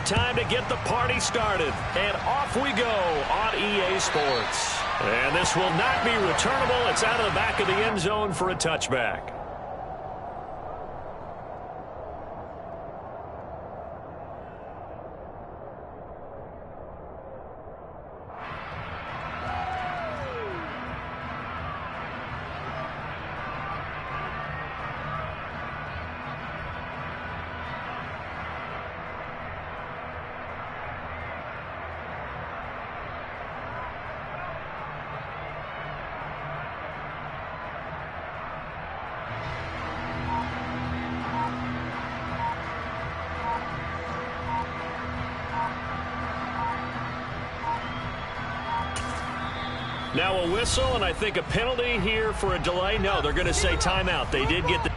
time to get the party started. And off we go on EA Sports. And this will not be returnable. It's out of the back of the end zone for a touchback. Now a whistle, and I think a penalty here for a delay. No, they're going to say timeout. They did get the...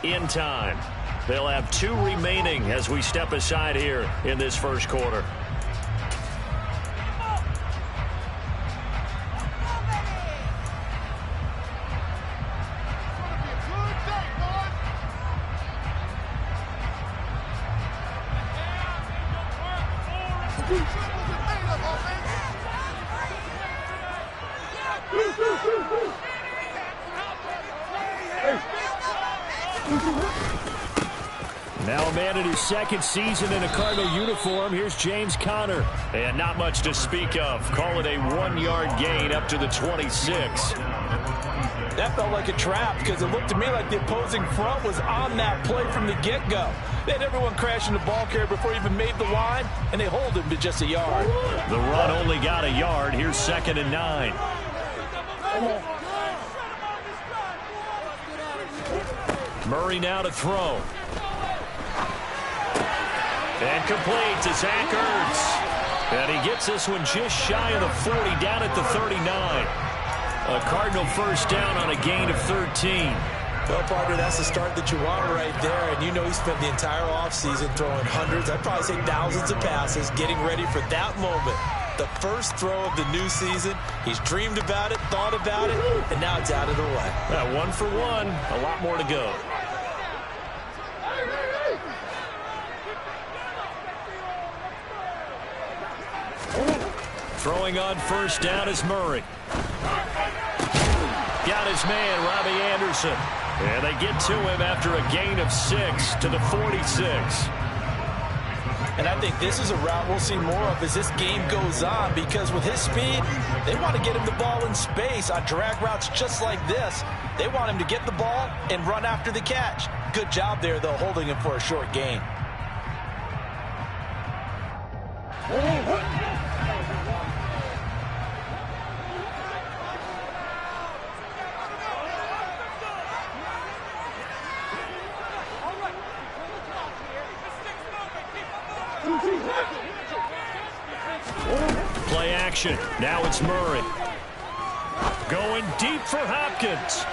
In time. They'll have 2 remaining as we step aside here in this first quarter. Now a man in his second season in a Cardinal uniform. Here's James Conner. And not much to speak of. Call it a 1-yard gain up to the 26. That felt like a trap because it looked to me like the opposing front was on that play from the get-go. They had everyone crashing the ball carrier before he even made the line, and they hold him to just a yard. The run only got a yard. Here's 2nd and 9. Murray now to throw. And complete to Zach Ertz. And he gets this one just shy of the 40, down at the 39. A Cardinal first down on a gain of 13. Well, partner, that's the start that you want right there. And you know he spent the entire offseason throwing hundreds, I'd probably say thousands of passes, getting ready for that moment. The first throw of the new season. He's dreamed about it, thought about it, and now it's out of the way. 1 for 1. A lot more to go. Throwing on first down is Murray. Got his man, Robbie Anderson. And they get to him after a gain of 6 to the 46. And I think this is a route we'll see more of as this game goes on, because with his speed, they want to get him the ball in space on drag routes just like this. They want him to get the ball and run after the catch. Good job there, though, holding him for a short gain. action. Now it's Murray. Going deep for Hopkins.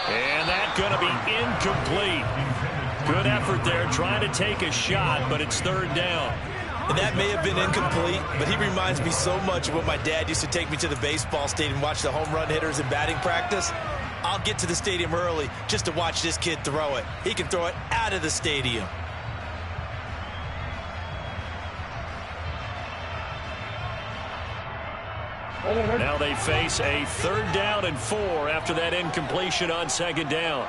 And that's going to be incomplete. Good effort there trying to take a shot, but it's third down. And that may have been incomplete, but he reminds me so much of when my dad used to take me to the baseball stadium and watch the home run hitters in batting practice. I'll get to the stadium early just to watch this kid throw it. He can throw it out of the stadium. Now they face a 3rd down and 4 after that incompletion on 2nd down.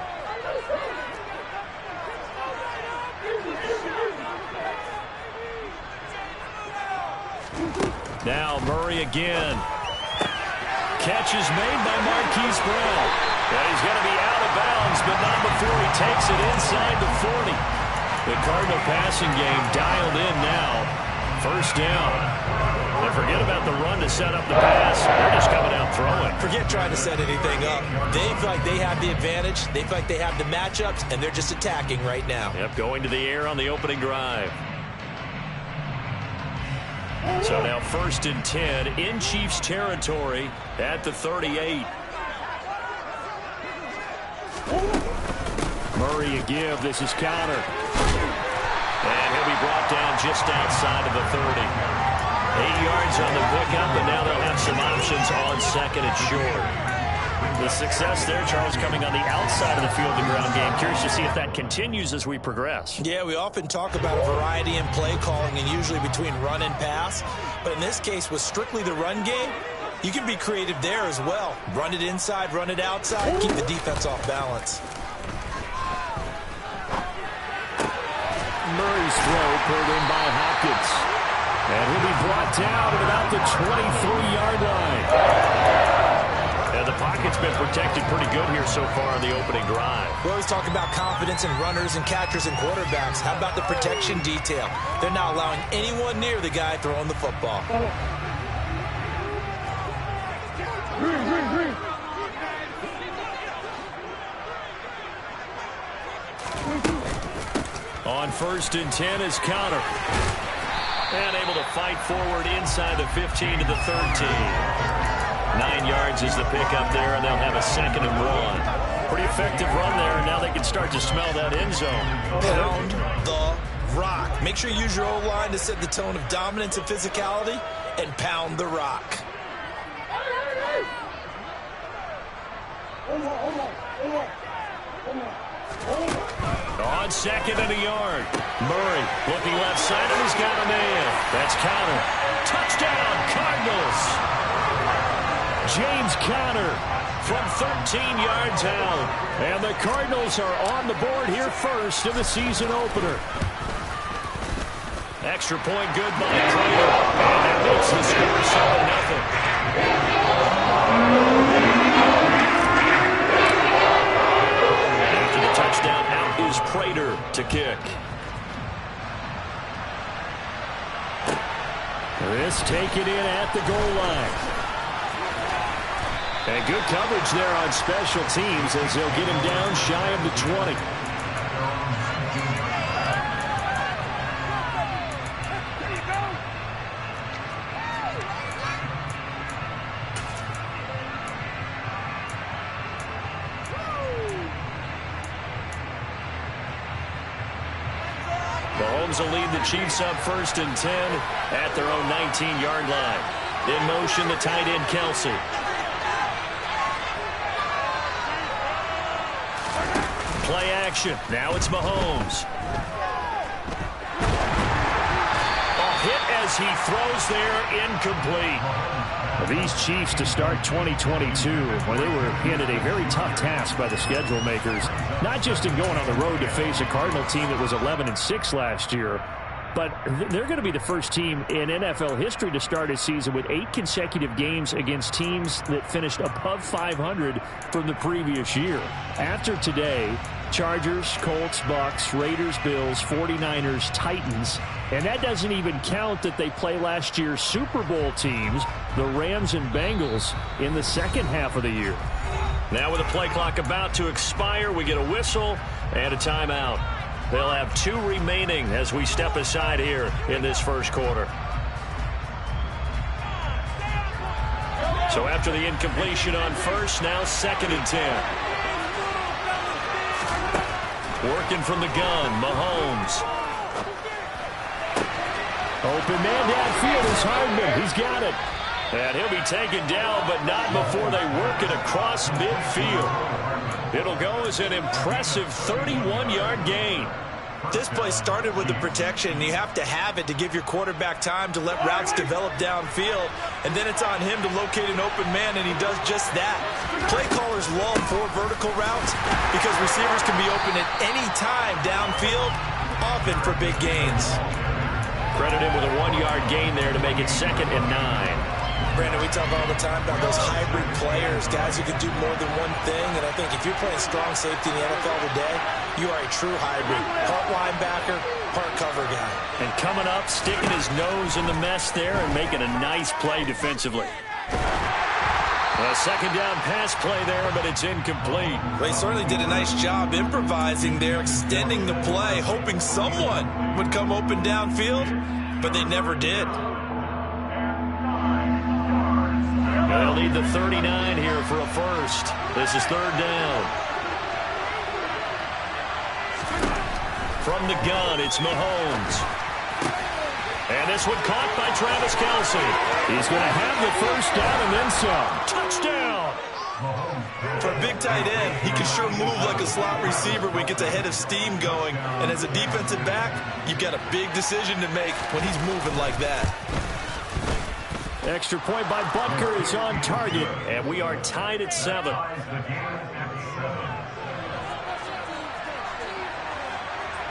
Now Murray again. Catch is made by Marquise Brown. And he's going to be out of bounds, but not before he takes it inside the 40. The Cardinal passing game dialed in now. 1st down. And forget about the run to set up the pass. They're just coming out throwing. Forget trying to set anything up. They feel like they have the advantage. They feel like they have the matchups, and they're just attacking right now. Yep, going to the air on the opening drive. So now 1st and 10 in Chiefs territory at the 38. Murray a give. This is counter. And he'll be brought down just outside of the 30. 8 yards on the pickup, and now they'll have some options on 2nd and short. The success there, Charles, coming on the outside of the field in the ground game. Curious to see if that continues as we progress. Yeah, we often talk about a variety in play calling and usually between run and pass. But in this case, with strictly the run game, you can be creative there as well. Run it inside, run it outside, keep the defense off balance. Murray's throw pulled in by Hopkins. And he'll be brought down at about the 23-yard line. And the pocket's been protected pretty good here so far in the opening drive. We always talk about confidence in runners and catchers and quarterbacks. How about the protection detail? They're not allowing anyone near the guy throwing the football. On 1st and 10 is counter. And able to fight forward inside the 15 to the 13. 9 yards is the pickup there, and they'll have a 2nd and 1. Pretty effective run there, and now they can start to smell that end zone. Pound the rock. Make sure you use your O-line to set the tone of dominance and physicality, and pound the rock. On 2nd and a yard. Murray looking left side, and he's got a man. That's counter. Touchdown, Cardinals. James Conner from 13 yards out. And the Cardinals are on the board here first in the season opener. Extra point good by Prater. And that makes the score 7-0. After the touchdown, out is Prater to kick. This taken in at the goal line. And good coverage there on special teams as they'll get him down shy of the 20. Mahomes will lead the Chiefs up 1st and 10 at their own 19-yard line. In motion, the tight end, Kelsey. Play action. Now it's Mahomes. A hit as he throws there, incomplete. These Chiefs to start 2022, when they were handed a very tough task by the schedule makers, not just in going on the road to face a Cardinal team that was 11-6 last year, but they're going to be the first team in NFL history to start a season with 8 consecutive games against teams that finished above 500 from the previous year. After today, Chargers, Colts, Bucks, Raiders, Bills, 49ers, Titans, and that doesn't even count that they play last year's Super Bowl teams, the Rams and Bengals, in the second half of the year. Now with the play clock about to expire, we get a whistle and a timeout. They'll have 2 remaining as we step aside here in this first quarter. So after the incompletion on first, now 2nd and 10. Working from the gun, Mahomes. Open man downfield is Hardman. He's got it. And he'll be taken down, but not before they work it across midfield. It'll go as an impressive 31-yard gain. This play started with the protection. You have to have it to give your quarterback time to let routes develop downfield. And then it's on him to locate an open man, and he does just that. Play callers love 4 vertical routes because receivers can be open at any time downfield, often for big gains. Credit him with a 1-yard gain there to make it 2nd and 9. Brandon, we talk all the time about those hybrid players, guys who can do more than one thing. And I think if you're playing strong safety in the NFL today, you are a true hybrid. Part linebacker, part cover guy. And coming up, sticking his nose in the mess there and making a nice play defensively. A 2nd down pass play there, but it's incomplete. Well, he certainly did a nice job improvising there, extending the play, hoping someone would come open downfield, but they never did. They'll need the 39 here for a first. This is 3rd down. From the gun, it's Mahomes. And this one caught by Travis Kelce. He's going to have the first down and then some. Touchdown! For a big tight end, he can sure move like a slot receiver when he gets a head of steam going. And as a defensive back, you've got a big decision to make when he's moving like that. Extra point by Butker is on target, and we are tied at 7.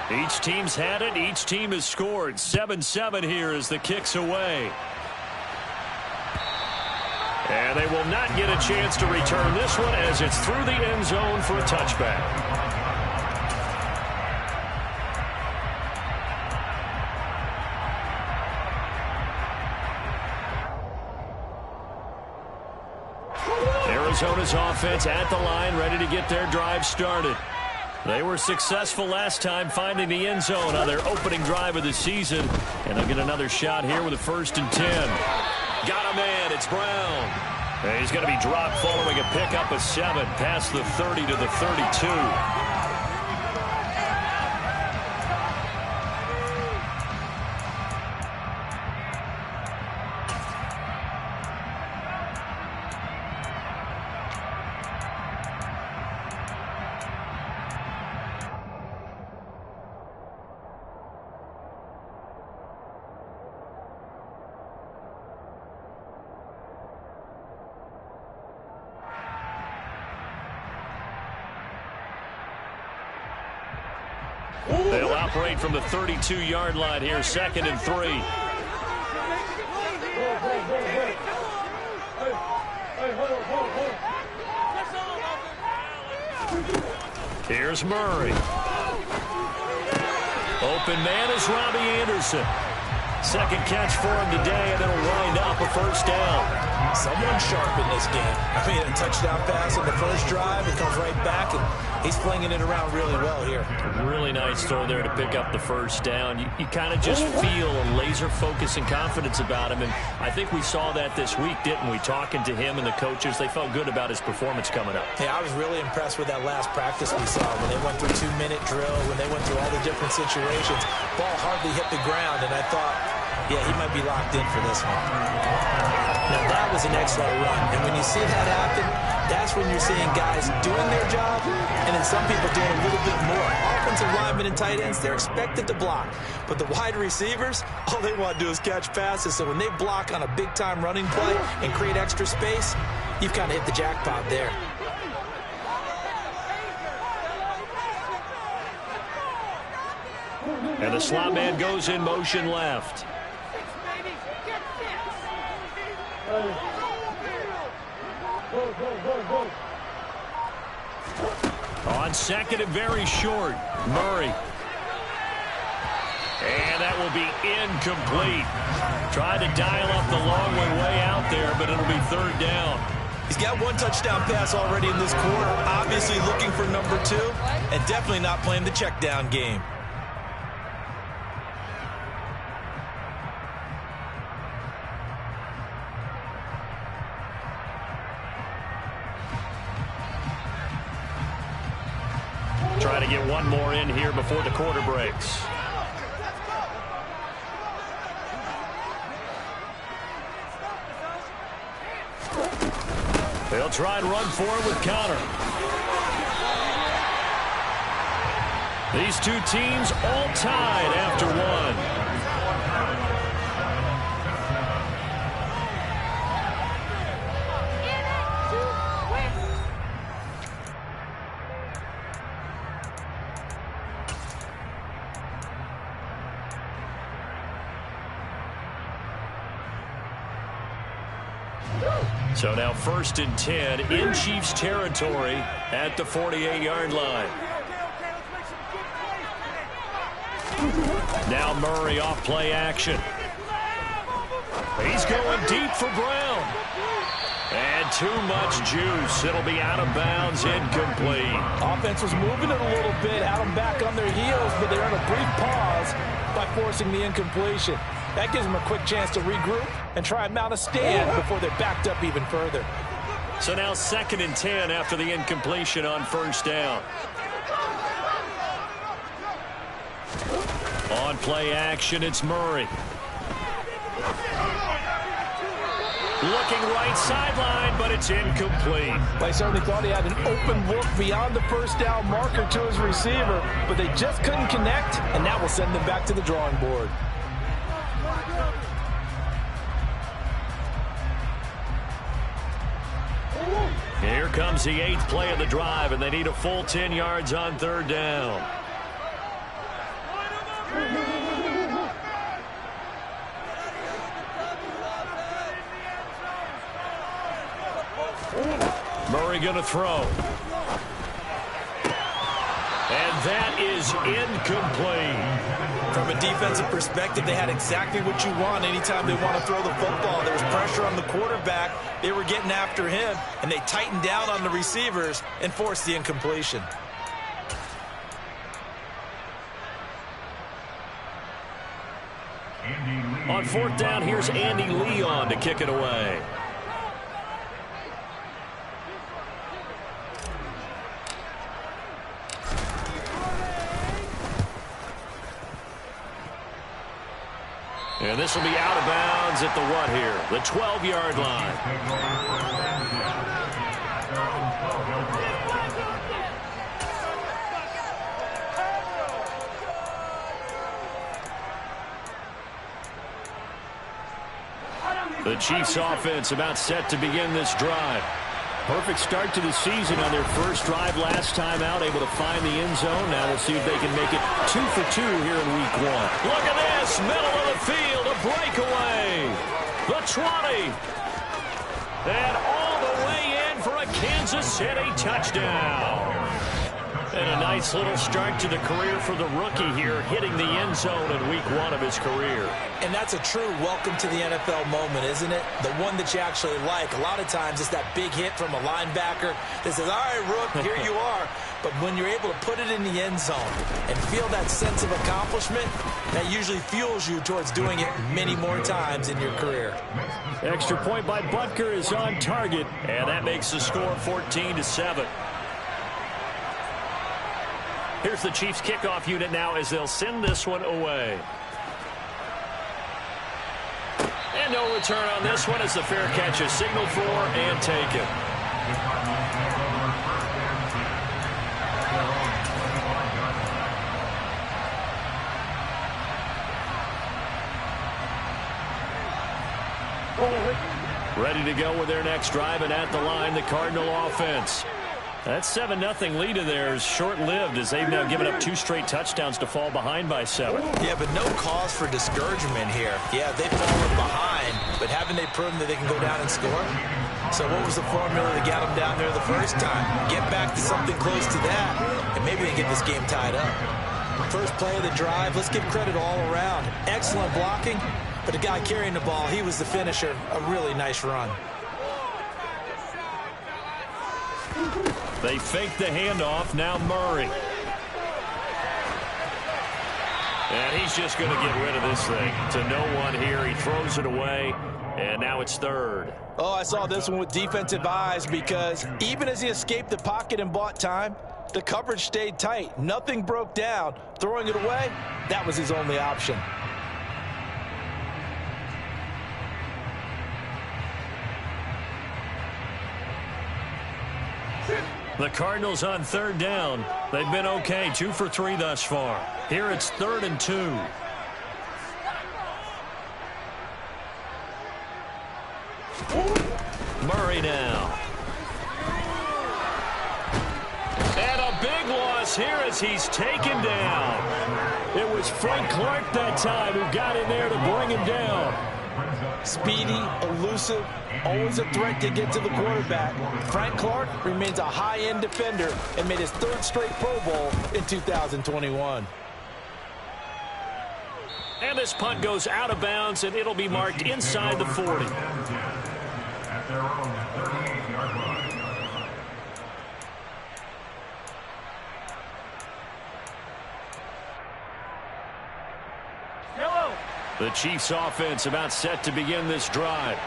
Each team's had it. Each team has scored. 7-7 here as the kick's away. And they will not get a chance to return this one as it's through the end zone for a touchback. Arizona's offense at the line, ready to get their drive started. They were successful last time finding the end zone on their opening drive of the season. And they'll get another shot here with a 1st and 10. Got a man, it's Brown. And he's going to be dropped following a pickup of 7 past the 30 to the 32. They'll operate from the 32-yard line here, 2nd and 3. Here's Murray. Open man is Robbie Anderson. 2nd catch for him today, and it'll wind up a 1st down. Someone sharp in this game. I mean, a touchdown pass in the first drive. It comes right back, and he's flinging it around really well here. Really nice throw there to pick up the 1st down. You kind of just feel a laser focus and confidence about him, and I think we saw that this week, didn't we? Talking to him and the coaches, they felt good about his performance coming up. Yeah, I was really impressed with that last practice we saw when they went through 2-minute drill, when they went through all the different situations. Ball hardly hit the ground, and I thought, yeah, he might be locked in for this one. Now, that was an excellent run, and when you see that happen, that's when you're seeing guys doing their job, and then some people doing a little bit more. Offensive linemen and tight ends, they're expected to block. But the wide receivers, all they want to do is catch passes. So when they block on a big-time running play and create extra space, you've kind of hit the jackpot there. And the slot man goes in motion left. On 2nd and very short, Murray. And that will be incomplete. Tried to dial up the long way out there, but it'll be 3rd down. He's got 1 touchdown pass already in this quarter, obviously looking for number 2, and definitely not playing the check down game. Try to get one more in here before the quarter breaks. They'll try and run for it with counter. These two teams all tied after one. So now 1st and 10 in Chiefs territory at the 48-yard line. Now Murray off play action. He's going deep for Brown. And too much juice. It'll be out of bounds, incomplete. Offense was moving it a little bit, had them back on their heels, but they're on a brief pause by forcing the incompletion. That gives them a quick chance to regroup and try and mount a stand before they're backed up even further. So now 2nd and 10 after the incompletion on 1st down. On play action, it's Murray. Looking right sideline, but it's incomplete. They certainly thought he had an open look beyond the 1st down marker to his receiver, but they just couldn't connect, and that will send them back to the drawing board. Here comes the 8th play of the drive, and they need a full 10 yards on 3rd down. Murray going to throw. And that is incomplete. From a defensive perspective, they had exactly what you want anytime they want to throw the football. There was pressure on the quarterback. They were getting after him, and they tightened down on the receivers and forced the incompletion. On 4th down, here's Andy Leon to kick it away. And this will be out of bounds at the what here? The 12-yard line. The Chiefs offense about set to begin this drive. Perfect start to the season on their first drive last time out, able to find the end zone. Now we'll see if they can make it 2 for 2 here in week 1. Look at this, middle of the field, a breakaway. The 20. And all the way in for a Kansas City touchdown. And a nice little start to the career for the rookie here, hitting the end zone in week 1 of his career. And that's a true welcome to the NFL moment, isn't it? The one that you actually like. A lot of times it's that big hit from a linebacker that says, all right, Rook, here you are. But when you're able to put it in the end zone and feel that sense of accomplishment, that usually fuels you towards doing it many more times in your career. Extra point by Butker is on target, and that makes the score 14-7. Here's the Chiefs kickoff unit now as they'll send this one away. And no return on this one as the fair catch is signaled for and taken. Ready to go with their next drive, and at the line, the Cardinal offense. That 7-0 lead of theirs short-lived as they've now given up 2 straight touchdowns to fall behind by 7. Yeah, but no cause for discouragement here. Yeah, they've fallen behind, but haven't they proven that they can go down and score? So what was the formula that got them down there the first time? Get back to something close to that, and maybe they get this game tied up. First play of the drive, let's give credit all around. Excellent blocking, but the guy carrying the ball, he was the finisher. A really nice run. They fake the handoff. Now Murray. And he's just going to get rid of this thing to no one here. He throws it away, and now it's 3rd. Oh, I saw this one with defensive eyes because even as he escaped the pocket and bought time, The coverage stayed tight. Nothing broke down. Throwing it away, that was his only option. The Cardinals on third down. They've been okay, 2 for 3 thus far. Here it's 3rd and 2. Murray now. And a big loss here as he's taken down. It was Frank Clark that time who got in there to bring him down. Speedy, elusive, always a threat to get to the quarterback. Frank Clark remains a high-end defender and made his 3rd straight Pro Bowl in 2021. And this punt goes out of bounds, and it'll be marked inside the 40. The Chiefs offense about set to begin this drive.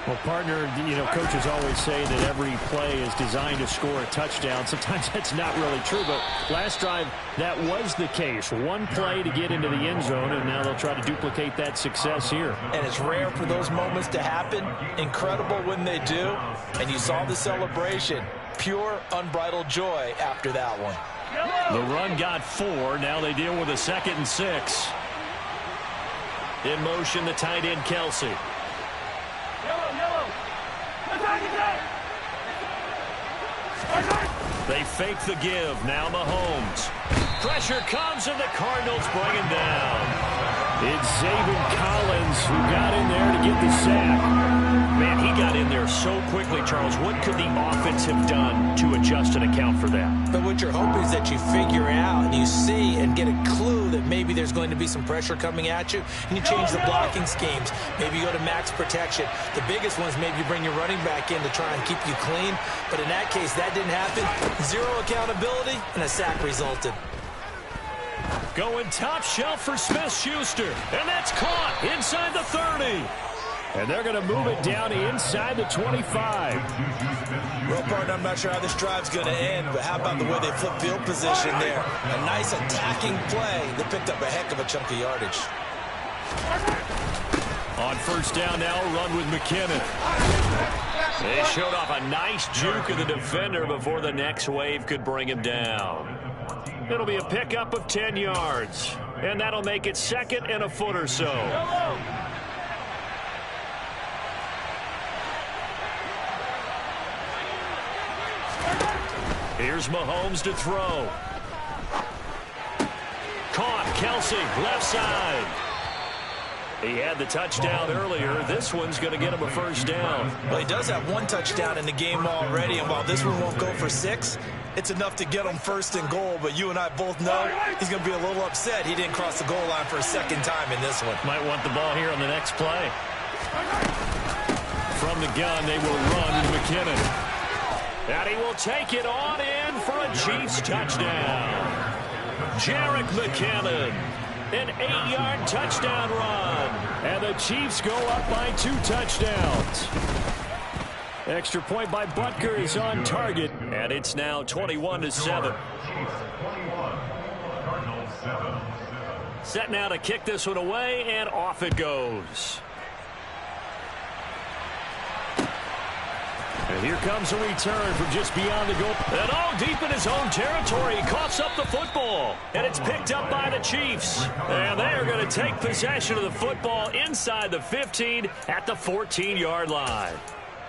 Well, partner, coaches always say that every play is designed to score a touchdown. Sometimes that's not really true, but last drive, that was the case. One play to get into the end zone, and now they'll try to duplicate that success here. And it's rare for those moments to happen. Incredible when they do. And you saw the celebration. Pure, unbridled joy after that one. The run got 4. Now they deal with a 2nd and 6. In motion, the tight end, Kelsey. They fake the give. Now Mahomes. Pressure comes, and the Cardinals bring him down. It's Zaven Collins who got in there to get the sack. Man, he got in there so quickly, Charles. What could the offense have done to adjust and account for that? But what you're hoping is that you figure out and you see and get a clue that maybe there's going to be some pressure coming at you, and you change the blocking schemes. Maybe you go to max protection. The biggest one is maybe you bring your running back in to try and keep you clean. But in that case, that didn't happen. 0 accountability, and a sack resulted. Going top shelf for Smith-Schuster, and that's caught inside the 30. And they're going to move it down inside the 25. Well, partner, I'm not sure how this drive's going to end, but how about the way they flip field position there? A nice attacking play that picked up a heck of a chunk of yardage. On first down now, run with McKinnon. They showed off a nice juke of the defender before the next wave could bring him down. It'll be a pickup of 10 yards, and that'll make it 2nd and a foot or so. Here's Mahomes to throw. Caught, Kelsey, left side. He had the touchdown earlier. This one's going to get him a first down. Well, he does have 1 touchdown in the game already, and while this one won't go for 6, it's enough to get him 1st and goal. But you and I both know he's going to be a little upset he didn't cross the goal line for a 2nd time in this one. Might want the ball here on the next play. From the gun, they will run with McKinnon. And he will take it on in for a Chiefs touchdown. Jerick McKinnon, an 8-yard touchdown run. And the Chiefs go up by 2 touchdowns. Extra point by Butker is on target. And it's now 21-7. Set now to kick this one away, and off it goes. And here comes a return from just beyond the goal. And all deep in his own territory, he coughs up the football. And it's picked up by the Chiefs. And they are going to take possession of the football inside the 15 at the 14-yard line.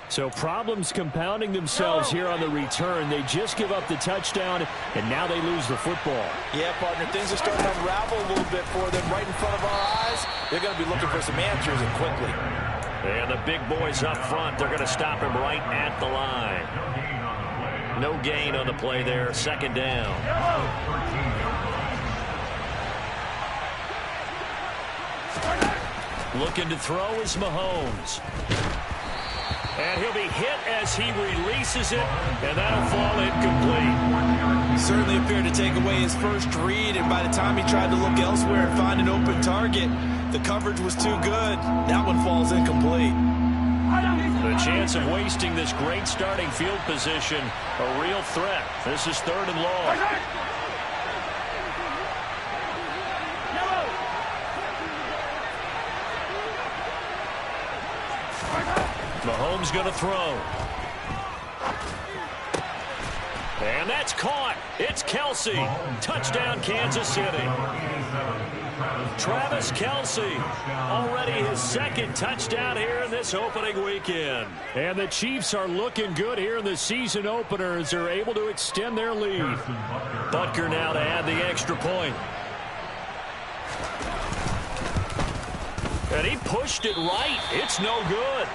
So problems compounding themselves here on the return. They just give up the touchdown, and now they lose the football. Yeah, partner, things are starting to unravel a little bit for them right in front of our eyes. They're going to be looking for some answers, and quickly. And the big boys up front, they're going to stop him right at the line. No gain on the play there, 2nd down. Looking to throw is Mahomes. And he'll be hit as he releases it, and that'll fall incomplete. Certainly appeared to take away his first read, and by the time he tried to look elsewhere and find an open target, the coverage was too good. That one falls incomplete. The chance of wasting this great starting field position. A real threat. This is 3rd and long. Mahomes going to throw. And that's caught. It's Kelsey. Touchdown, Kansas City. Travis Kelsey, already his 2nd touchdown here in this opening weekend. And the Chiefs are looking good here in the season opener as they're able to extend their lead. Butker now to add the extra point. And he pushed it right. It's no good.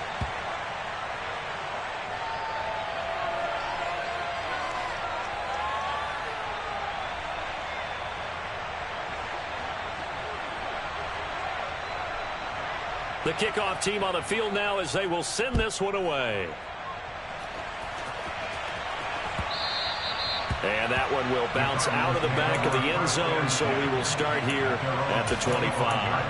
The kickoff team on the field now as they will send this one away. And that one will bounce out of the back of the end zone, so we will start here at the 25.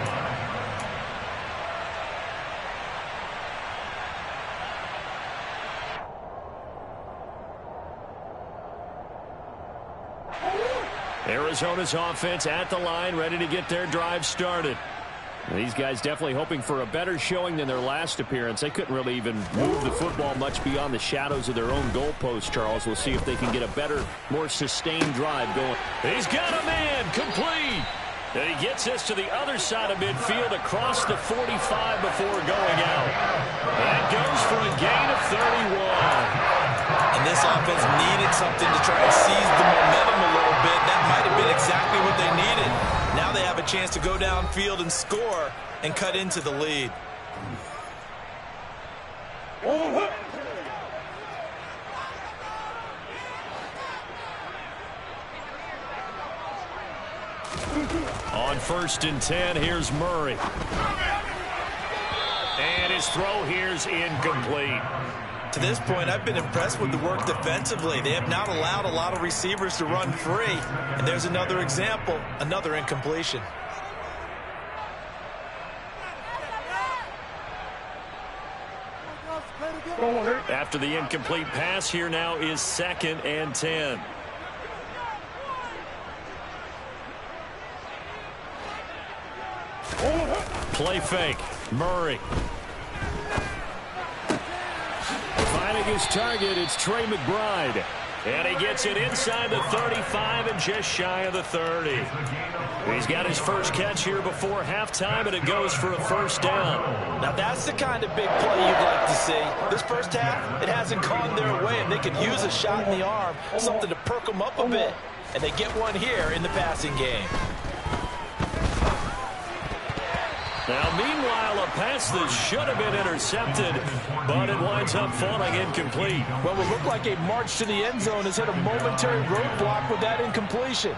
Arizona's offense at the line, ready to get their drive started. These guys definitely hoping for a better showing than their last appearance. They couldn't really even move the football much beyond the shadows of their own goalpost, Charles. We'll see if they can get a better, more sustained drive going. He's got a man, complete. And he gets this to the other side of midfield across the 45 before going out. That goes for a gain of 31. And this offense needed something to try and seize the momentum a little bit. That might have been exactly what they needed. Now they have a chance to go downfield and score and cut into the lead. On 1st and 10, here's Murray. And his throw here's incomplete. To this point, I've been impressed with the work defensively. They have not allowed a lot of receivers to run free. And there's another example, another incompletion. After the incomplete pass, here now is 2nd and 10. Play fake. Murray. Finding his target, it's Trey McBride. And he gets it inside the 35 and just shy of the 30. He's got his first catch here before halftime, and it goes for a 1st down. Now that's the kind of big play you'd like to see. This first half, it hasn't gone their way, and they could use a shot in the arm, something to perk them up a bit. And they get one here in the passing game. Now, meanwhile, a pass that should have been intercepted, but it winds up falling incomplete. Well, it looked like a march to the end zone has hit a momentary roadblock with that incompletion.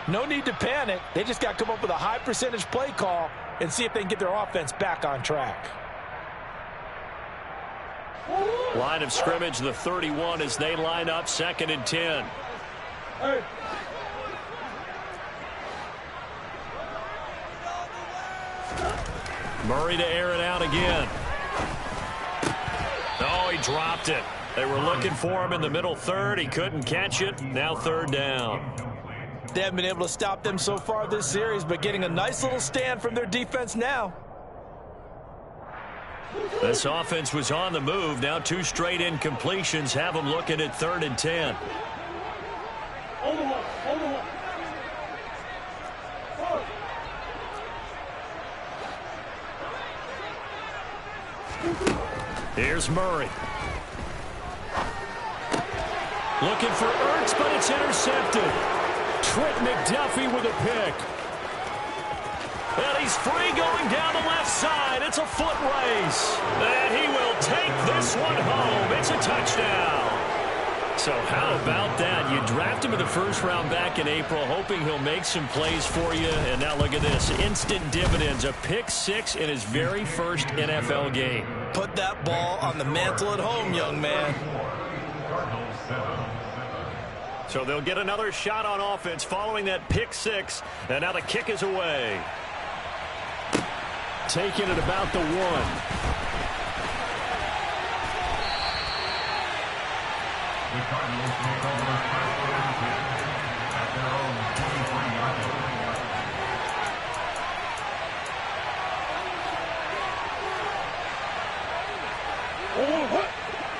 No need to panic. They just got to come up with a high percentage play call and see if they can get their offense back on track. Line of scrimmage, the 31 as they line up 2nd and 10. Hey. Murray to air it out again. Oh, he dropped it. They were looking for him in the middle 3rd. He couldn't catch it. Now 3rd down. They haven't been able to stop them so far this series, but getting a nice little stand from their defense now. This offense was on the move. Now 2 straight incompletions have them looking at 3rd and 10. Here's Murray. Looking for Ertz, but it's intercepted. Trent McDuffie with a pick. And he's free going down the left side. It's a foot race. And he will take this one home. It's a touchdown. So how about that? You draft him in the 1st round back in April, hoping he'll make some plays for you. And now look at this. Instant dividends. A pick 6 in his very first NFL game. Put that ball on the mantle at home, young man. So they'll get another shot on offense following that pick 6. And now the kick is away. Taken at about the 1.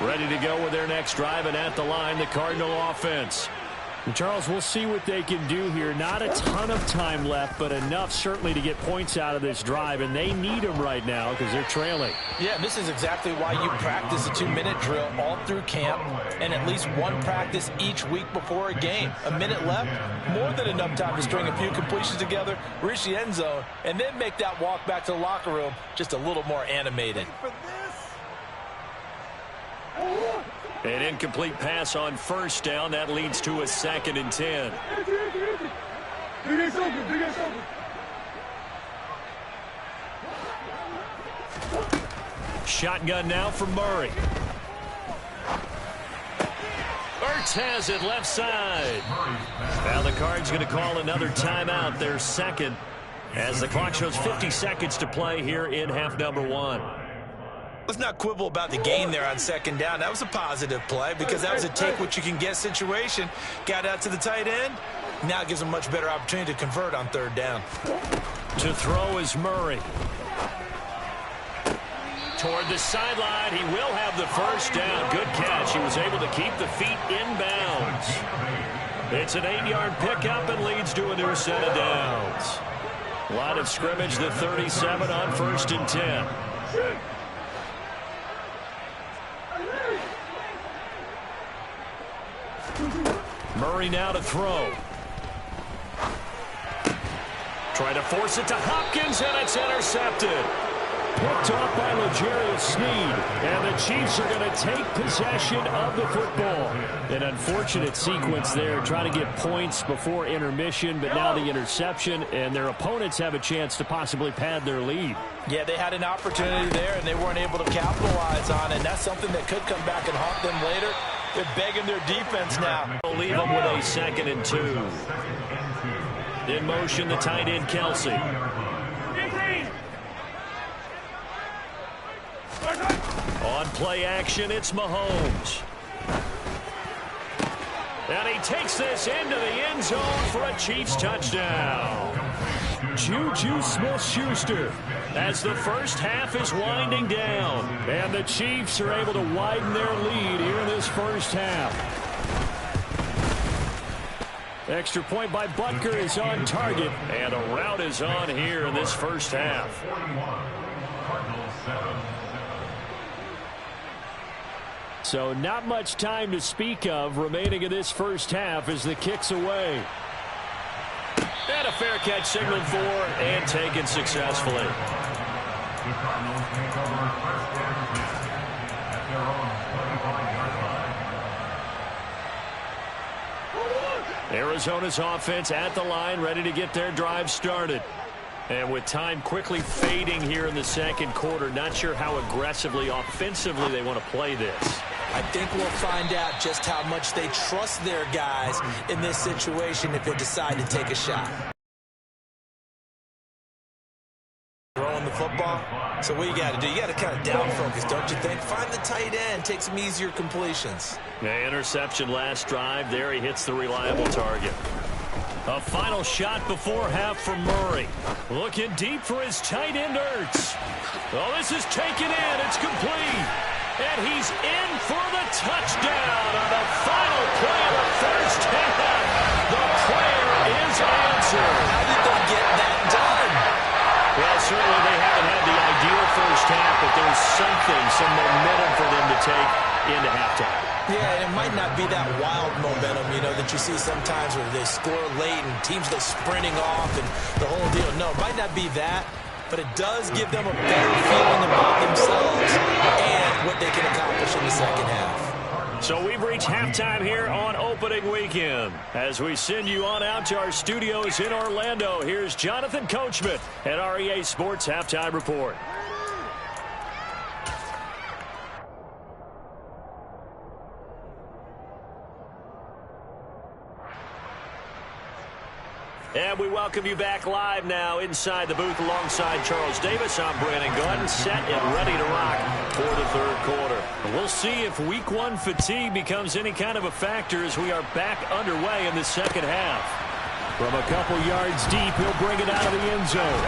Ready to go with their next drive, and at the line, the Cardinal offense. And Charles, we'll see what they can do here. Not a ton of time left, but enough certainly to get points out of this drive, and they need them right now because they're trailing. Yeah, this is exactly why you practice a 2-minute drill all through camp and at least one practice each week before a game. A minute left, more than enough time to string a few completions together, reach the end zone, and then make that walk back to the locker room just a little more animated. An incomplete pass on first down. That leads to a 2nd and 10. Shotgun now for Murray. Ertz has it left side. Now the Cards going to call another timeout, their second, as the clock shows 50 seconds to play here in half number 1. Let's not quibble about the gain there on 2nd down. That was a positive play because that was a take-what-you-can-get situation. Got out to the tight end. Now it gives them a much better opportunity to convert on 3rd down. To throw is Murray. Toward the sideline. He will have the first down. Good catch. He was able to keep the feet inbounds. It's an 8-yard pickup and leads to a new set of downs. Line of scrimmage, the 37 on 1st and 10. Murray now to throw. Try to force it to Hopkins, and it's intercepted. Picked off by L'Jarius Sneed, and the Chiefs are going to take possession of the football. An unfortunate sequence there, trying to get points before intermission, but now the interception, and their opponents have a chance to possibly pad their lead. Yeah, they had an opportunity there, and they weren't able to capitalize on it, and that's something that could come back and haunt them later. They're begging their defense now. They'll leave them with a 2nd and 2. In motion, the tight end, Kelsey. On play action, it's Mahomes. And he takes this into the end zone for a Chiefs touchdown. Juju Smith-Schuster as the first half is winding down. And the Chiefs are able to widen their lead here in this first half. Extra point by Butker is on target. And a rout is on here in this first half. So not much time to speak of remaining in this first half as the kick's away. And a fair catch signaled for and taken successfully. Arizona's offense at the line, ready to get their drive started. And with time quickly fading here in the 2nd quarter, not sure how aggressively, offensively they want to play this. I think we'll find out just how much they trust their guys in this situation if they decide to take a shot. Throwing the football. So what you got to do, you got to kind of down focus, don't you think? Find the tight end, take some easier completions. Yeah, interception last drive. There he hits the reliable target. A final shot before half for Murray. Looking deep for his tight end, Ertz. Oh, this is taken in. It's complete. And he's in for the touchdown on the final play of the first half. The prayer is answered. How did they get that done? Well, certainly they haven't had the ideal first half, but there's something, some momentum for them to take into halftime. Yeah, and it might not be that wild momentum, you know, that you see sometimes where they score late and teams go sprinting off and the whole deal. No, it might not be that, but it does give them a better feeling about themselves and what they can accomplish in the second half. So we've reached halftime here on opening weekend. As we send you on out to our studios in Orlando, here's Jonathan Coachman at REA Sports Halftime Report. And we welcome you back live now inside the booth alongside Charles Davis. I'm Brandon Gunn, set and ready to rock for the third quarter. We'll see if week one fatigue becomes any kind of a factor as we are back underway in the second half. From a couple yards deep, he'll bring it out of the end zone.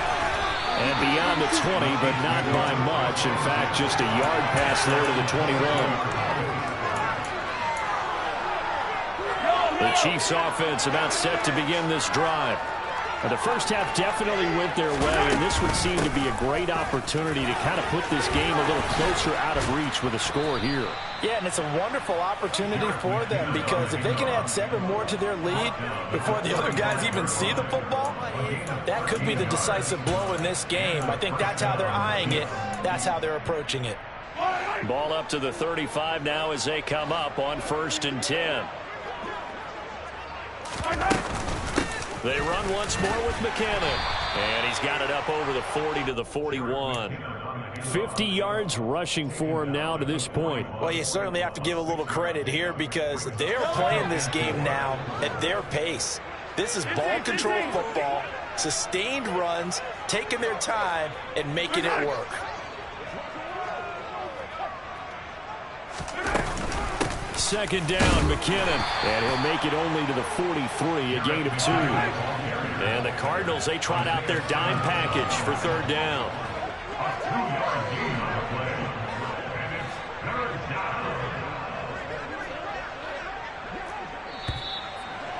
And beyond the 20, but not by much. In fact, just a yard pass there to the 21. The Chiefs offense about set to begin this drive. The first half definitely went their way, and this would seem to be a great opportunity to kind of put this game a little closer out of reach with a score here. Yeah, and it's a wonderful opportunity for them because if they can add 7 more to their lead before the other guys even see the football, that could be the decisive blow in this game. I think that's how they're eyeing it. That's how they're approaching it. Ball up to the 35 now as they come up on 1st and 10. They run once more with McKinnon. And he's got it up over the 40 to the 41. 50 yards rushing for him now to this point. Well, you certainly have to give a little credit here because they're playing this game now at their pace. This is ball control football, sustained runs, taking their time, and making it work. Second down, McKinnon. And he'll make it only to the 43, a gain of 2. And the Cardinals, they trot out their dime package for third down.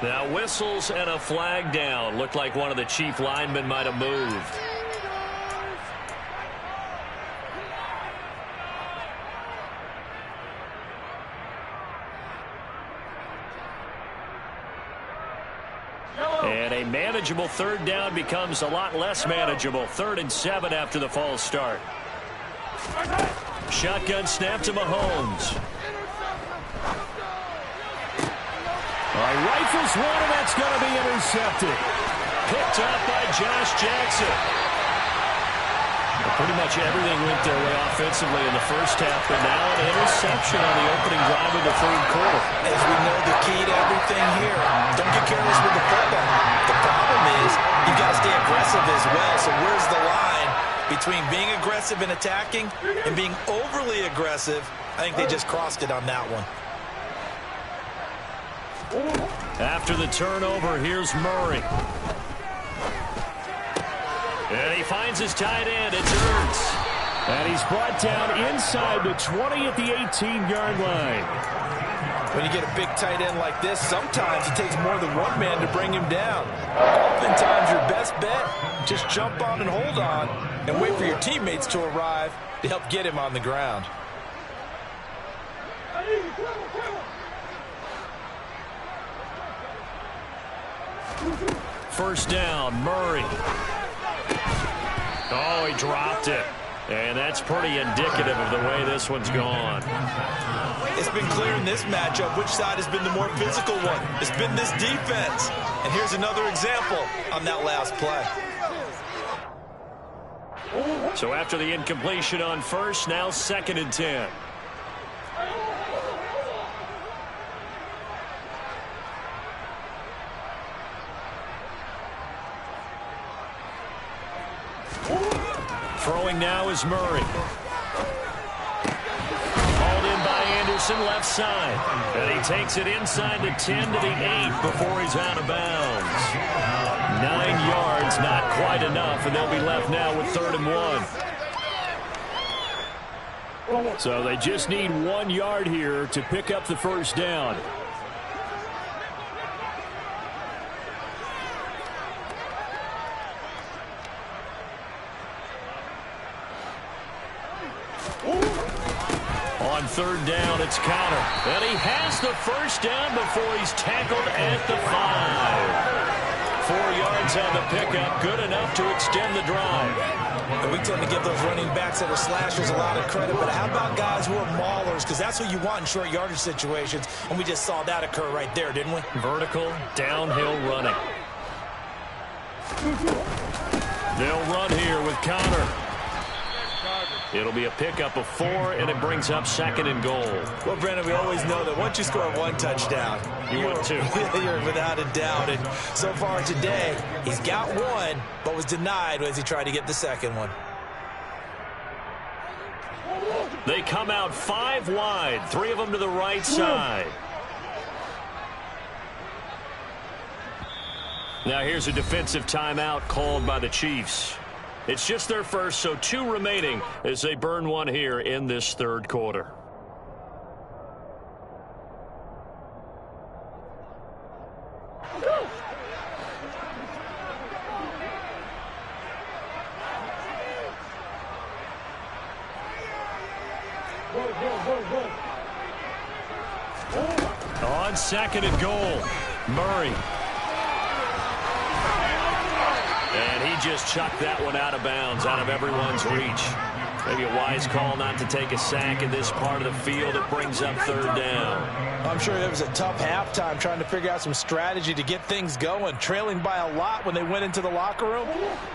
Now whistles and a flag down. Looked like one of the Chief linemen might have moved. And a manageable third down becomes a lot less manageable. 3rd and 7 after the false start. Shotgun snap to Mahomes. Rifles one, and that's going to be intercepted. Picked up by Josh Jackson. Pretty much everything went their way offensively in the first half, but now an interception on the opening drive of the third quarter. As we know, the key to everything here, don't get careless with the football. The problem is you've got to stay aggressive as well. So where's the line between being aggressive and attacking and being overly aggressive? I think they just crossed it on that one. After the turnover, here's Murray. And he finds his tight end. It's Ertz. And he's brought down inside the 20 at the 18-yard line. When you get a big tight end like this, sometimes it takes more than one man to bring him down. Oftentimes, your best bet, just jump on and hold on and wait for your teammates to arrive to help get him on the ground. First down, Murray. Oh, he dropped it. And that's pretty indicative of the way this one's gone. It's been clear in this matchup which side has been the more physical one. It's been this defense. And here's another example on that last play. So after the incompletion on first, now 2nd and 10. Throwing now is Murray. Hauled in by Anderson, left side. And he takes it inside the 10 to the 8 before he's out of bounds. 9 yards, not quite enough, and they'll be left now with 3rd and 1. So they just need 1 yard here to pick up the first down. On 3rd down, it's Conner. And he has the first down before he's tackled at the 5. 4 yards on the pickup, good enough to extend the drive. And we tend to give those running backs that are slashers a lot of credit, but how about guys who are maulers? Because that's what you want in short yardage situations, and we just saw that occur right there, didn't we? Vertical, downhill running. They'll run here with Conner. It'll be a pickup of 4, and it brings up 2nd and goal. Well, Brandon, we always know that once you score 1 touchdown, you're without a doubt. And so far today, he's got 1, but was denied as he tried to get the 2nd one. They come out 5 wide, 3 of them to the right side. Now here's a defensive timeout called by the Chiefs. It's just their first, so 2 remaining as they burn 1 here in this 3rd quarter. On 2nd and goal, Murray. And he just chucked that one out of bounds, out of everyone's reach. Maybe a wise call not to take a sack in this part of the field. It brings up 3rd down. I'm sure it was a tough halftime trying to figure out some strategy to get things going, trailing by a lot when they went into the locker room.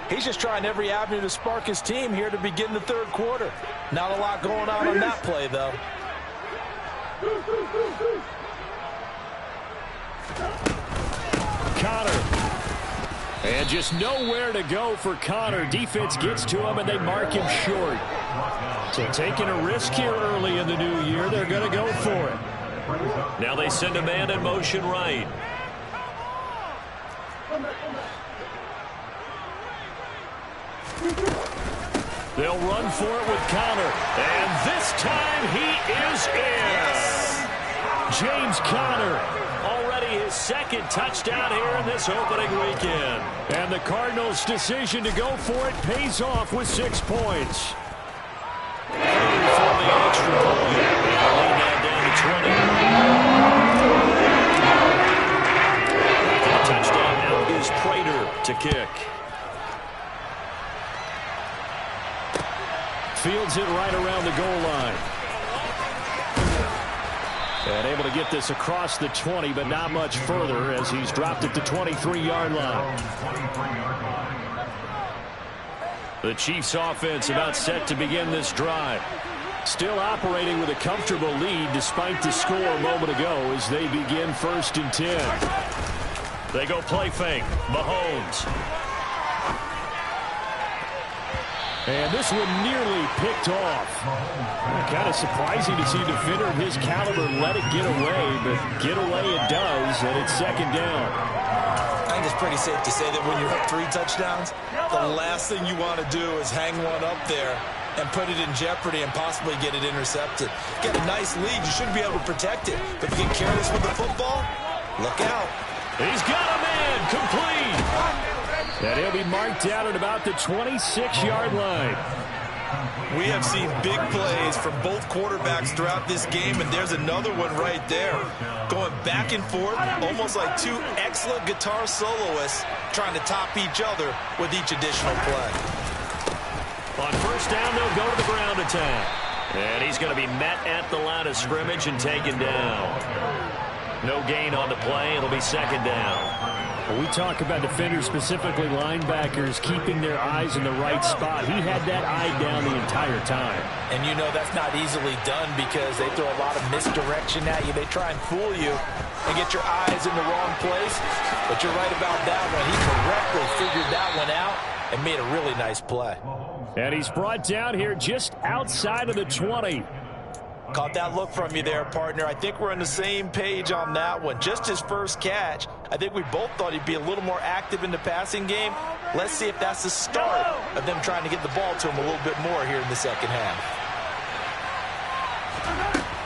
He's just trying every avenue to spark his team here to begin the 3rd quarter. Not a lot going on that play, though. Connor. And just nowhere to go for Connor. Defense gets to him, and they mark him short. So taking a risk here early in the new year, they're going to go for it. Now they send a man in motion right. They'll run for it with Connor. And this time he is in. James Conner. His 2nd touchdown here in this opening weekend. And the Cardinals' decision to go for it pays off with 6 points. For the extra point. They'll lead that down to 20. The touchdown now is Prater to kick. Fields it right around the goal line. And able to get this across the 20, but not much further as he's dropped it to 23-yard line. The Chiefs offense about set to begin this drive. Still operating with a comfortable lead despite the score a moment ago as they begin 1st and 10. They go play fake. Mahomes. And this one nearly picked off. Kind of surprising to see a defender of his caliber let it get away, but get away it does, and it's 2nd down. I think it's pretty safe to say that when you're up 3 touchdowns, the last thing you want to do is hang one up there and put it in jeopardy and possibly get it intercepted. Get a nice lead, you should be able to protect it. But if you get careless with the football, look out. He's got a man, complete. And he'll be marked down at about the 26-yard line. We have seen big plays from both quarterbacks throughout this game, and there's another one right there. Going back and forth, almost like 2 excellent guitar soloists trying to top each other with each additional play. On 1st down, they'll go to the ground attack. And he's going to be met at the line of scrimmage and taken down. No gain on the play. It'll be 2nd down. When we talk about defenders, specifically linebackers, keeping their eyes in the right spot, he had that eye down the entire time. And you know that's not easily done because they throw a lot of misdirection at you. They try and fool you and get your eyes in the wrong place. But you're right about that one. He correctly figured that one out and made a really nice play. And he's brought down here just outside of the 20. Caught that look from you there, partner. I think we're on the same page on that one. Just his first catch. I think we both thought he'd be a little more active in the passing game. Let's see if that's the start of them trying to get the ball to him a little bit more here in the 2nd half.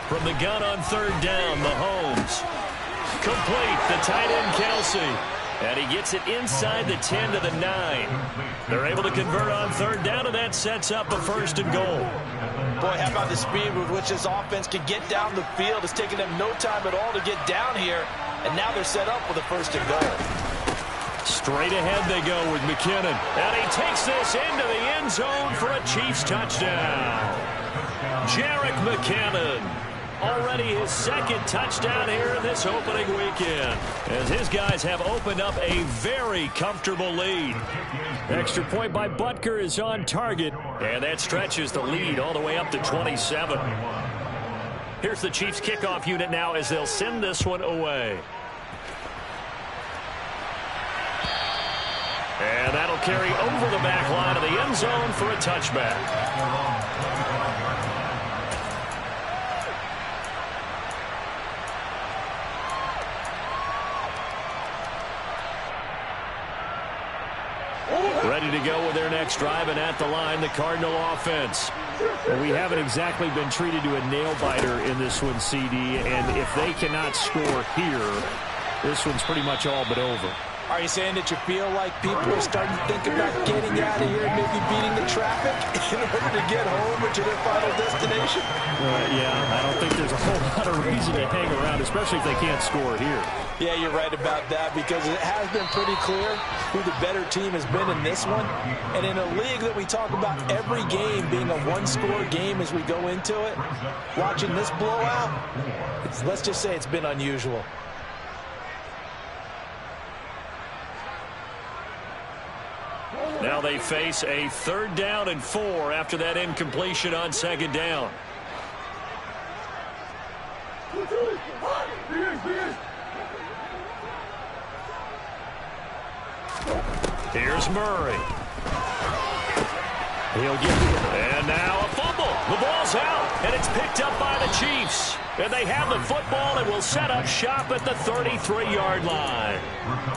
From the gun on 3rd down, Mahomes. Complete, the tight end Kelsey. And he gets it inside the 10 to the 9. They're able to convert on 3rd down, and that sets up a 1st and goal. Boy, how about the speed with which this offense can get down the field? It's taken them no time at all to get down here, and now they're set up with a 1st and goal. Straight ahead they go with McKinnon. And he takes this into the end zone for a Chiefs touchdown. Jerick McKinnon. already his second touchdown here in this opening weekend, as his guys have opened up a very comfortable lead. Extra point by Butker is on target, and that stretches the lead all the way up to 27. Here's the Chiefs kickoff unit now as they'll send this one away. And that'll carry over the back line of the end zone for a touchback. Ready to go with their next drive, and at the line, the Cardinal offense. Well, we haven't exactly been treated to a nail-biter in this one, CD, and if they cannot score here, this one's pretty much all but over. Are you saying that you feel like people are starting to think about getting out of here and maybe beating the traffic in order to get home or to their final destination? Yeah, I don't think there's a whole lot of reason to hang around, especially if they can't score here. Yeah, you're right about that, because it has been pretty clear who the better team has been in this one. And in a league that we talk about every game being a one-score game as we go into it, watching this blowout, let's just say it's been unusual. Now they face a 3rd down and 4 after that incompletion on 2nd down. Here's Murray. He'll get it. And now a fumble. The ball's out, and it's picked up by the Chiefs. And they have the football and will set up shop at the 33-yard line.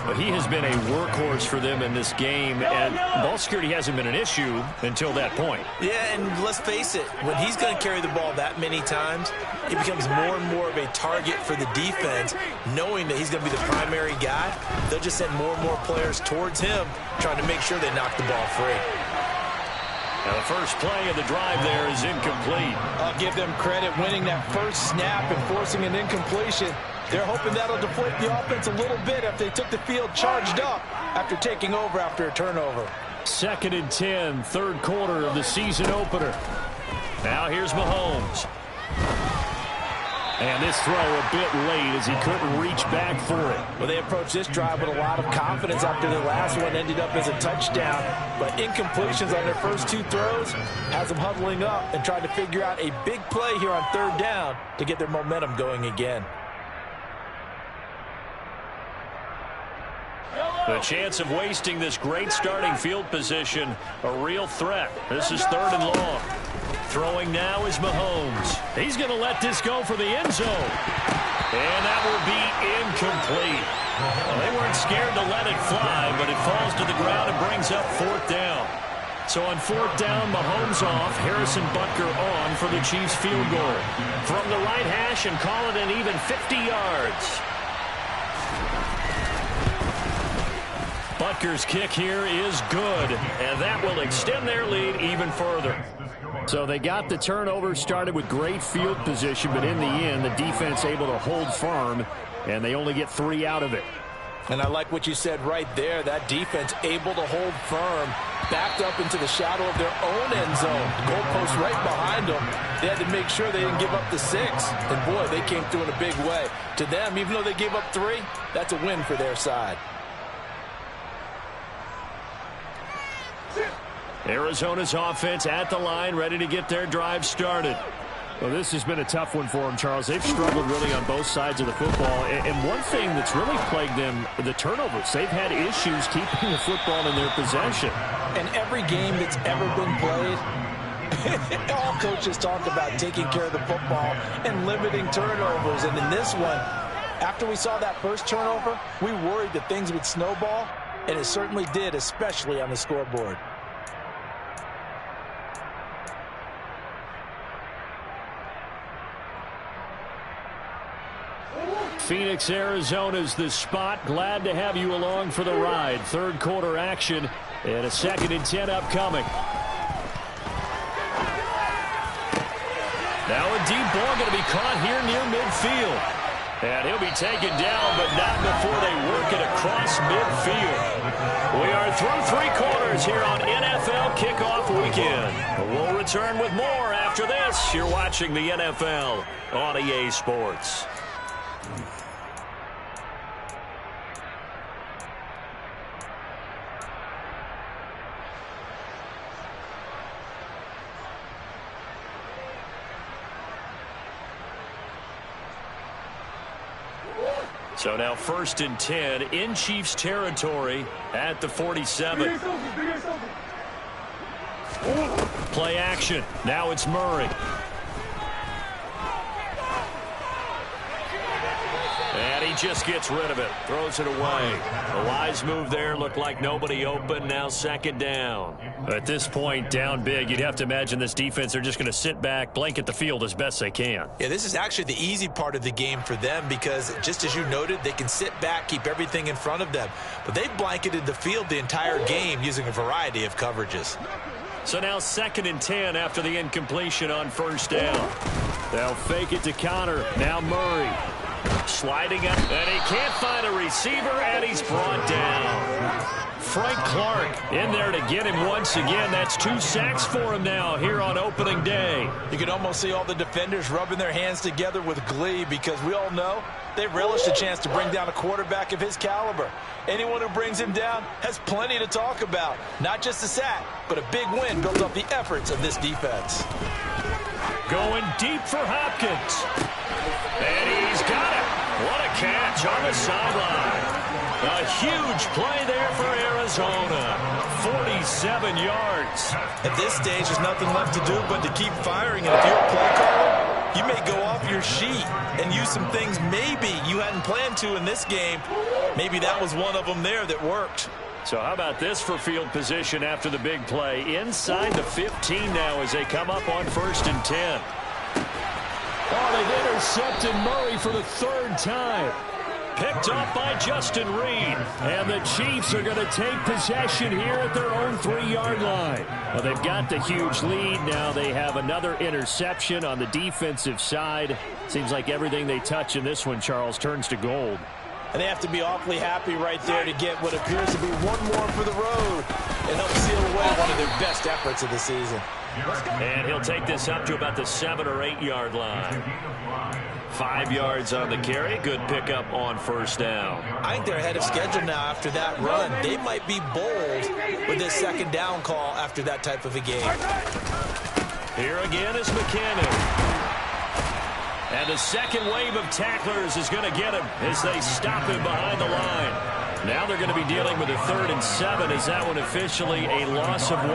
But he has been a workhorse for them in this game, and ball security hasn't been an issue until that point. Yeah, and let's face it, when he's going to carry the ball that many times, it becomes more and more of a target for the defense, knowing that he's going to be the primary guy. They'll just send more and more players towards him, trying to make sure they knock the ball free. Now the first play of the drive there is incomplete. I'll give them credit winning that first snap and forcing an incompletion. They're hoping that'll deflate the offense a little bit after they took the field charged up after taking over after a turnover. 2nd and 10, 3rd quarter of the season opener. Now here's Mahomes. And this throw a bit late as he couldn't reach back for it. Well, they approached this drive with a lot of confidence after the last one ended up as a touchdown. But incompletions on their first 2 throws has them huddling up and trying to figure out a big play here on 3rd down to get their momentum going again. The chance of wasting this great starting field position, a real threat. This is 3rd and long. Throwing now is Mahomes. He's going to let this go for the end zone. And that will be incomplete. Well, they weren't scared to let it fly, but it falls to the ground and brings up 4th down. So on 4th down, Mahomes off, Harrison Butker on for the Chiefs field goal. From the right hash and call it an even 50 yards. Butker's kick here is good, and that will extend their lead even further. So they got the turnover started with great field position, but in the end, the defense able to hold firm, and they only get 3 out of it. And I like what you said right there. That defense able to hold firm, backed up into the shadow of their own end zone. Goalpost right behind them. They had to make sure they didn't give up the 6. And, boy, they came through in a big way. To them, even though they gave up 3, that's a win for their side. Arizona's offense at the line, ready to get their drive started. Well, this has been a tough one for them, Charles. They've struggled really on both sides of the football. And one thing that's really plagued them, the turnovers. They've had issues keeping the football in their possession. And every game that's ever been played, all coaches talk about taking care of the football and limiting turnovers. And in this one, after we saw that first turnover, we worried that things would snowball, and it certainly did, especially on the scoreboard. Phoenix, Arizona's the spot. Glad to have you along for the ride. 3rd quarter action and a 2nd and 10 upcoming. Now a deep ball going to be caught here near midfield. And he'll be taken down, but not before they work it across midfield. We are through 3 quarters here on NFL Kickoff Weekend. We'll return with more after after this, you're watching the NFL on EA Sports. So now 1st and 10 in Chiefs territory at the 47. Play action. Now it's Murray. And he just gets rid of it. Throws it away. A wise move there. Looked like nobody open. Now 2nd down. At this point, down big, you'd have to imagine this defense, they're just going to sit back, blanket the field as best they can. Yeah, this is actually the easy part of the game for them because, just as you noted, they can sit back, keep everything in front of them. But they've blanketed the field the entire game using a variety of coverages. So now 2nd and 10 after the incompletion on 1st down. They'll fake it to Connor. Now Murray. Sliding up, and he can't find a receiver, and he's brought down. Frank Clark in there to get him once again. That's 2 sacks for him now here on opening day. You can almost see all the defenders rubbing their hands together with glee because we all know they relish the chance to bring down a quarterback of his caliber. Anyone who brings him down has plenty to talk about. Not just a sack, but a big win built off the efforts of this defense. Going deep for Hopkins. And he's got it. What a catch on the sideline. A huge play there for Arizona. 47 yards. At this stage, there's nothing left to do but to keep firing. And if you're a play caller, you may go off your sheet and use some things maybe you hadn't planned to in this game. Maybe that was one of them there that worked. So how about this for field position after the big play? Inside the 15 now as they come up on 1st and 10. Oh, they've intercepted Murray for the 3rd time. Picked off by Justin Reed. And the Chiefs are going to take possession here at their own 3-yard line. Well, they've got the huge lead. Now they have another interception on the defensive side. Seems like everything they touch in this one, Charles, turns to gold. And they have to be awfully happy right there to get what appears to be one more for the road and help seal away one of their best efforts of the season. And he'll take this up to about the 7- or 8-yard line. 5 yards on the carry. Good pickup on 1st down. I think they're ahead of schedule now after that run. They might be bold with this 2nd down call after that type of a game. Here again is McKinnon. And the second wave of tacklers is going to get him as they stop him behind the line. Now they're going to be dealing with a 3rd and 7 as that one officially a loss of 1.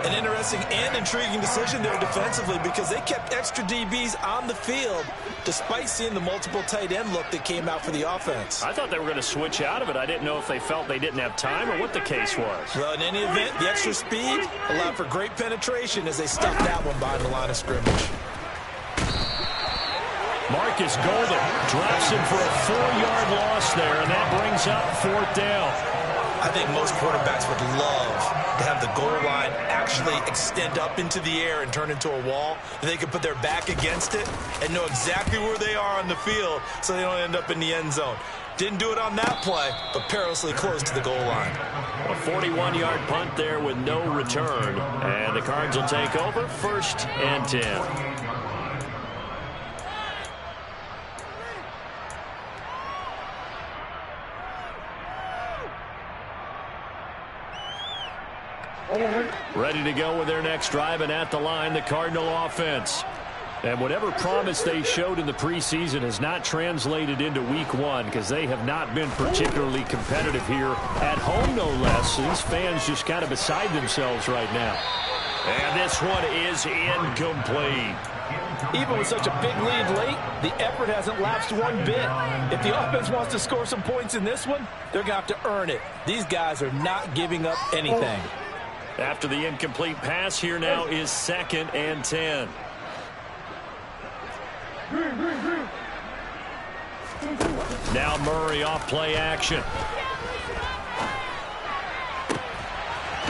An interesting and intriguing decision there defensively because they kept extra DBs on the field despite seeing the multiple tight end look that came out for the offense. I thought they were going to switch out of it. I didn't know if they felt they didn't have time or what the case was. Well, in any event, the extra speed allowed for great penetration as they stuffed that one behind the line of scrimmage. Marcus Golden drops him for a 4-yard loss there, and that brings up 4th down. I think most quarterbacks would love to have the goal line actually extend up into the air and turn into a wall, and they can put their back against it and know exactly where they are on the field so they don't end up in the end zone. Didn't do it on that play, but perilously close to the goal line. A 41-yard punt there with no return, and the Cards will take over 1st and 10. Ready to go with their next drive, and at the line, the Cardinal offense. And whatever promise they showed in the preseason has not translated into week 1 because they have not been particularly competitive here at home, no less. These fans just kind of beside themselves right now. And this one is incomplete. Even with such a big lead late, the effort hasn't lapsed one bit. If the offense wants to score some points in this one, they're going to have to earn it. These guys are not giving up anything. After the incomplete pass, here now is 2nd and 10. Now Murray off play action.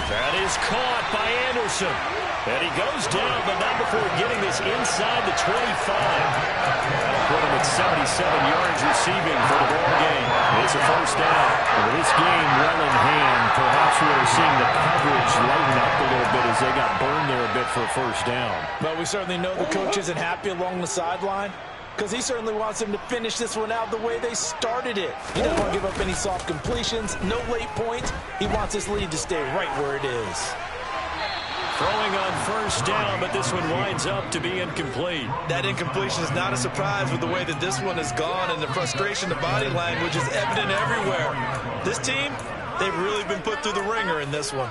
That is caught by Anderson. And he goes down, but not before getting this inside the 25. That'll put him at 77 yards receiving for the ball game. This a first down. With this game well in hand, perhaps we're seeing the coverage lighten up a little bit as they got burned there a bit for a first down. But we certainly know the coach isn't happy along the sideline, because he certainly wants them to finish this one out the way they started it. He doesn't want to give up any soft completions, no late points. He wants his lead to stay right where it is. Throwing on first down, but this one winds up to be incomplete. That incompletion is not a surprise with the way that this one has gone, and the frustration, the body language is evident everywhere. This team, they've really been put through the ringer in this one.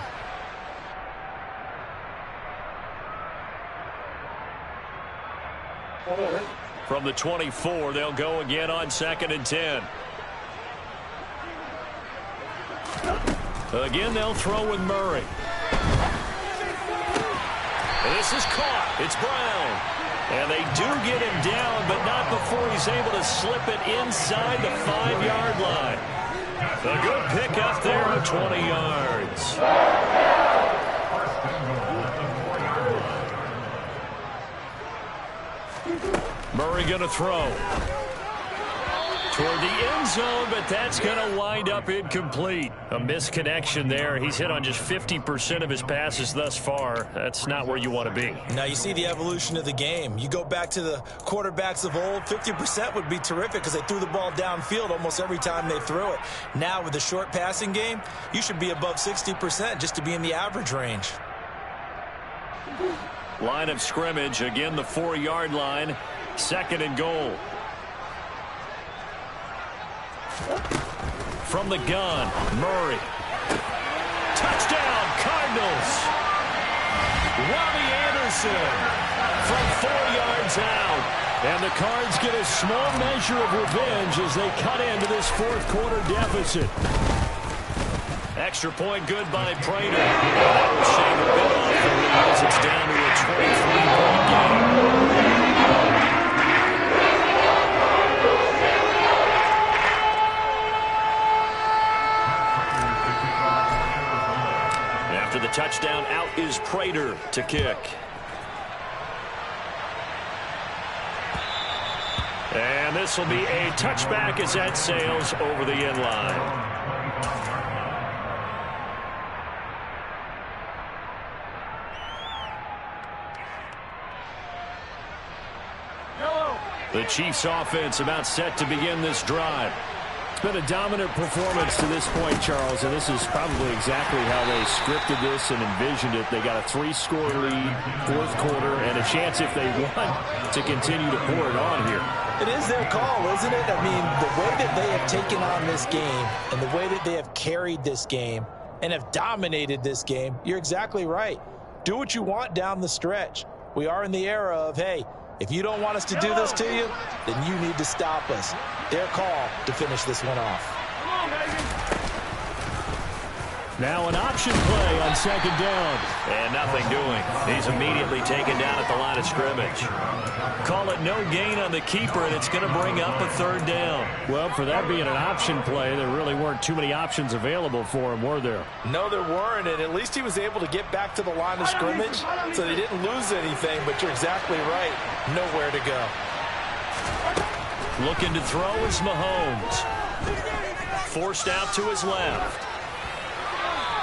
From the 24, they'll go again on 2nd and 10. Again, they'll throw with Murray. This is caught. It's Brown. And they do get him down, but not before he's able to slip it inside the 5-yard line. A good pickup there of 20 yards. Murray going to throw toward the end zone, but that's going to wind up incomplete. A misconnection there. He's hit on just 50% of his passes thus far. That's not where you want to be. Now you see the evolution of the game. You go back to the quarterbacks of old, 50% would be terrific because they threw the ball downfield almost every time they threw it. Now with the short passing game, you should be above 60% just to be in the average range. Line of scrimmage, again the 4-yard line, 2nd and goal. From the gun, Murray. Touchdown, Cardinals. Robbie Anderson from 4 yards out. And the Cards get a small measure of revenge as they cut into this 4th quarter deficit. Extra point good by Prater. That will shave a bit off the lead as it's down to a 23-point game. After the touchdown, out is Prater to kick. And this will be a touchback as that sails over the end line. The Chiefs offense about set to begin this drive. It's been a dominant performance to this point, Charles, and this is probably exactly how they scripted this and envisioned it. They got a 3-score lead, 4th quarter, and a chance if they want to continue to pour it on here. It is their call, isn't it? I mean, the way that they have taken on this game and the way that they have carried this game and have dominated this game, you're exactly right. Do what you want down the stretch. We are in the era of, hey, if you don't want us to do this to you, then you need to stop us. Their call to finish this one off. Now an option play on 2nd down. And nothing doing. He's immediately taken down at the line of scrimmage. Call it no gain on the keeper, and it's going to bring up a 3rd down. Well, for that being an option play, there really weren't too many options available for him, were there? No, there weren't, and at least he was able to get back to the line of scrimmage, so they didn't lose anything, but you're exactly right. Nowhere to go. Looking to throw is Mahomes. Forced out to his left.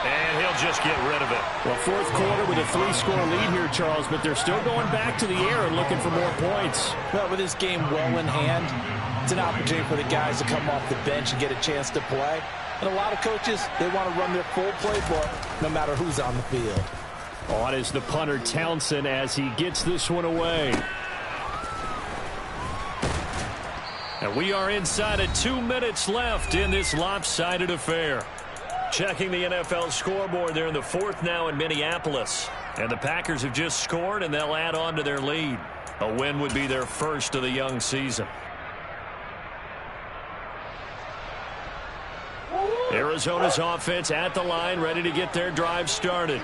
And he'll just get rid of it. Well, 4th quarter with a 3-score lead here, Charles, but they're still going back to the air and looking for more points. Well, with this game well in hand, it's an opportunity for the guys to come off the bench and get a chance to play. And a lot of coaches, they want to run their full playbook no matter who's on the field. On is the punter, Townsend, as he gets this one away. And we are inside of 2 minutes left in this lopsided affair. Checking the NFL scoreboard, they're in the 4th now in Minneapolis. And the Packers have just scored, and they'll add on to their lead. A win would be their first of the young season. Arizona's offense at the line, ready to get their drive started.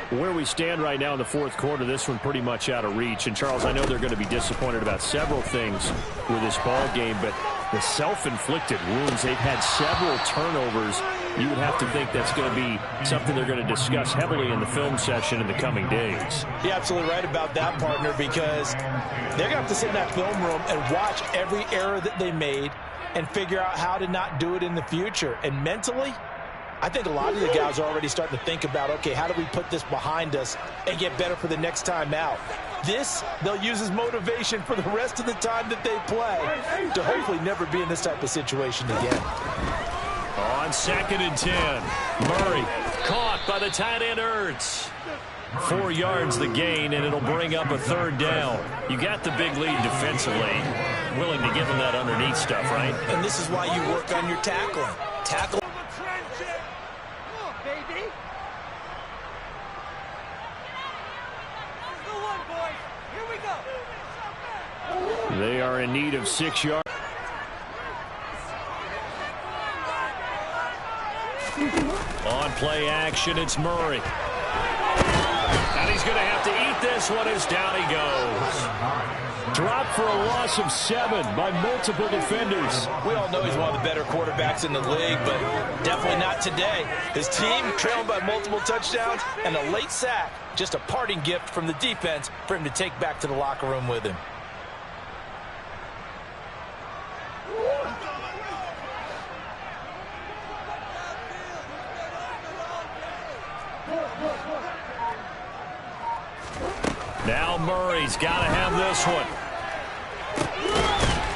Where we stand right now in the 4th quarter, this one pretty much out of reach. And, Charles, I know they're going to be disappointed about several things with this ball game, but the self-inflicted wounds, they've had several turnovers. You would have to think that's going to be something they're going to discuss heavily in the film session in the coming days. You're absolutely right about that, partner, because they're going to have to sit in that film room and watch every error that they made and figure out how to not do it in the future. And mentally, I think a lot of the guys are already starting to think about, okay, how do we put this behind us and get better for the next time out? This, they'll use as motivation for the rest of the time that they play to hopefully never be in this type of situation again. On 2nd and 10, Murray caught by the tight end Ertz. 4 yards the gain, and it'll bring up a 3rd down. You got the big lead defensively. Willing to give them that underneath stuff, right? And this is why you work on your tackling. Tackle. They are in need of 6 yards. On play action, it's Murray. And he's going to have to eat this one as down he goes. Dropped for a loss of 7 by multiple defenders. We all know he's one of the better quarterbacks in the league, but definitely not today. His team trailing by multiple touchdowns and a late sack. Just a parting gift from the defense for him to take back to the locker room with him. Now Murray's got to have this one.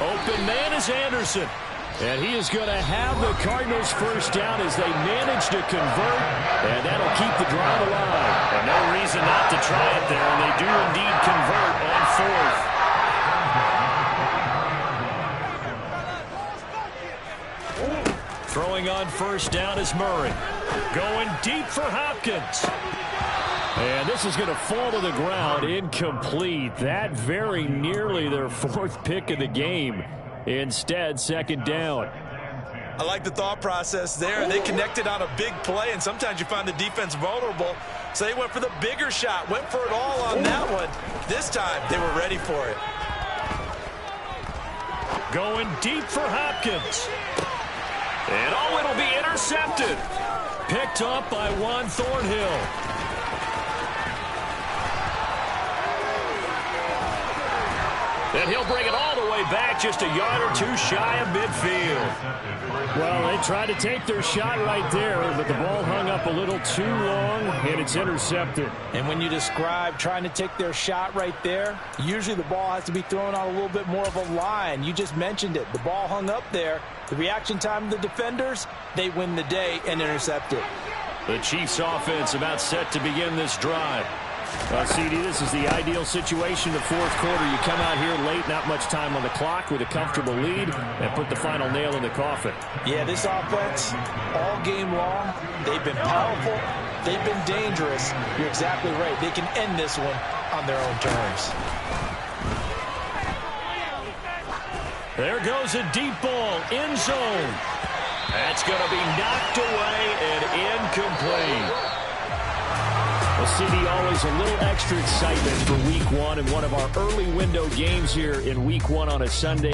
Open man is Anderson. And he is going to have the Cardinals first down as they manage to convert. And that'll keep the drive alive. And no reason not to try it there. And they do indeed convert on 4th. Throwing on first down is Murray. Going deep for Hopkins. And this is going to fall to the ground, incomplete. That very nearly their 4th pick of the game. Instead, 2nd down. I like the thought process there. They connected on a big play, and sometimes you find the defense vulnerable. So they went for the bigger shot, went for it all on that one. This time, they were ready for it. Going deep for Hopkins. And oh, it'll be intercepted. Picked up by Juan Thornhill. And he'll bring it all the way back, just a yard or 2 shy of midfield. Well, they tried to take their shot right there, but the ball hung up a little too long, and it's intercepted. And when you describe trying to take their shot right there, usually the ball has to be thrown on a little bit more of a line. You just mentioned it. The ball hung up there. The reaction time of the defenders, they win the day and intercept it. The Chiefs offense about set to begin this drive. CD, this is the ideal situation, the 4th quarter. You come out here late, not much time on the clock, with a comfortable lead, and put the final nail in the coffin. Yeah, this offense, all game long, they've been powerful, they've been dangerous. You're exactly right. They can end this one on their own terms. There goes a deep ball, end zone. That's going to be knocked away and incomplete. Well, CD, always a little extra excitement for Week 1 and one of our early window games here in Week 1 on a Sunday.